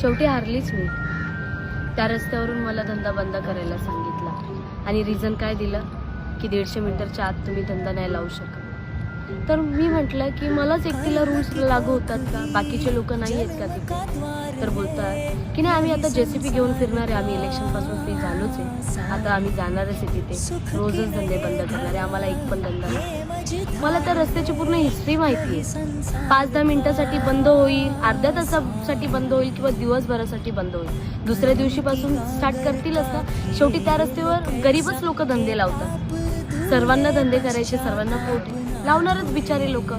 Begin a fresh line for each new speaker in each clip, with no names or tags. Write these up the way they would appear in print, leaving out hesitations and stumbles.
शेवटी हारलीच मी. त्या रस्त्यावरून मला धंदा बंद करायला सांगितला आणि रिझन काय दिलं की 150 मीटरच्या आत तुम्ही धंदा नाही लावू शकत. तर मी म्हटलं की मलाच एकटीला रूल्स लागू होतात का, बाकीचे लोक नाही आहेत का तिथे. तर बोलतात की नाही आम्ही आता JCB घेऊन फिरणार आहे, आम्ही इलेक्शनपासून फ्री झालोच आहे, आता आम्ही जाणारच आहे तिथे, रोजच धंदे बंद करणार आहे, आम्हाला एक पण धंदा नाही. मला त्या रस्त्याची पूर्ण हिस्ट्री माहिती आहे. 5-10 मिनिटासाठी बंद होईल, अर्ध्या तासासाठी बंद होईल किंवा दिवसभरासाठी बंद होईल, दुसऱ्या दिवशीपासून स्टार्ट करतीलच ना. शेवटी त्या रस्त्यावर गरीबच लोक धंदे लावतात. सर्वांना धंदे करायचे, सर्वांना पोट लावणारच बिचारे लोक.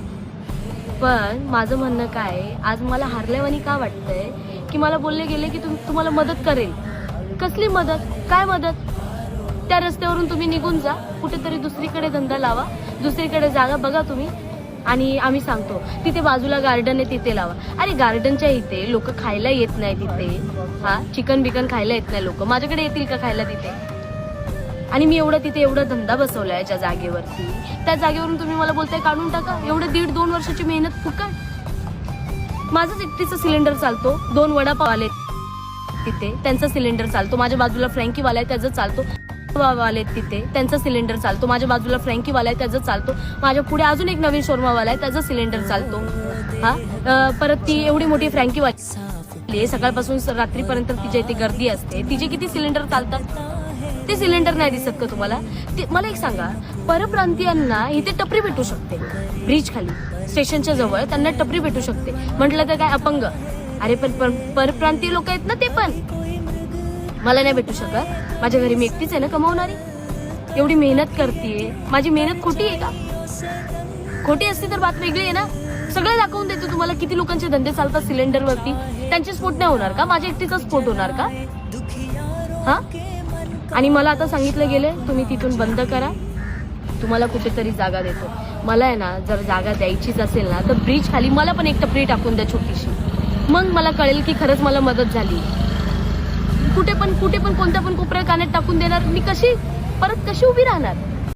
पण माझं म्हणणं काय, आज मला हारल्यावानी का वाटतंय की मला बोलले गेले की तुम्हाला मदत करेल. कसली मदत, काय मदत? त्या रस्त्यावरून तुम्ही निघून जा, कुठेतरी दुसरीकडे धंदा लावा, दुसरीकडे जागा बघा तुम्ही, आणि आम्ही सांगतो तिथे बाजूला गार्डन आहे तिथे लावा. अरे गार्डनच्या इथे लोक खायला येत नाही तिथे, चिकन बिकन खायला येत नाही लोक, माझ्याकडे येतील का खायला तिथे? आणि मी तिथे एवढा धंदा बसवलाय ज्या जागेवरती, त्या जागेवरून तुम्ही मला बोलताय काढून टाका. एवढं 1.5-2 वर्षाची मेहनत फुकट. माझंच एकटीचं सिलेंडर चालतो, 2 वडापाव तिथे त्यांचा सिलेंडर चालतो, माझ्या बाजूला फ्रँकीवाला आहे त्याचं चालतो, वाले तिथे त्यांचा सिलेंडर चालतो, माझ्या बाजूला फ्रँकीवाला आहे त्याचं चालतो, माझ्या पुढे अजून एक नवीन शोरमावाला आहे त्याचा सिलेंडर चालतो. परत ती एवढी मोठी फ्रँकीवाली सकाळपासून रात्रीपर्यंत तिच्या इथे गर्दी असते, तिचे किती सिलेंडर चालतात? ते सिलेंडर नाही दिसत का तुम्हाला? मला एक सांगा, परप्रांतीयांना इथे टपरी भेटू शकते, ब्रिज खाली स्टेशनच्या जवळ त्यांना टपरी भेटू शकते, म्हटलं तर काय अपंग? अरे पण परप्रांतीय लोक आहेत ना, ते पण मला नाही भेटू शकत. माझ्या घरी मी एकटीच आहे ना कमावणारी, एवढी मेहनत करतेय, माझी मेहनत खोटी आहे का? खोटी असती तर बात वेगळी आहे ना. सगळं दाखवून देतो तुम्हाला किती लोकांचे धंदे चालतात सिलेंडरवरती, त्यांचे स्फोट नाही होणार का? माझ्या एकटीचा स्फोट होणार का? हा. आणि मला आता सांगितलं गेले तुम्ही तिथून बंद करा, तुम्हाला कुठेतरी जागा देतो. मला आहे ना, जर जागा द्यायचीच असेल ना तर ब्रिज खाली मला पण एक टपरी टाकून द्या छोटीशी, मग मला कळेल की खरंच मला मदत झाली. कुठे पण कोणत्या पण कोपऱ्या कानात टाकून देणार मी, कशी उभी राहणार?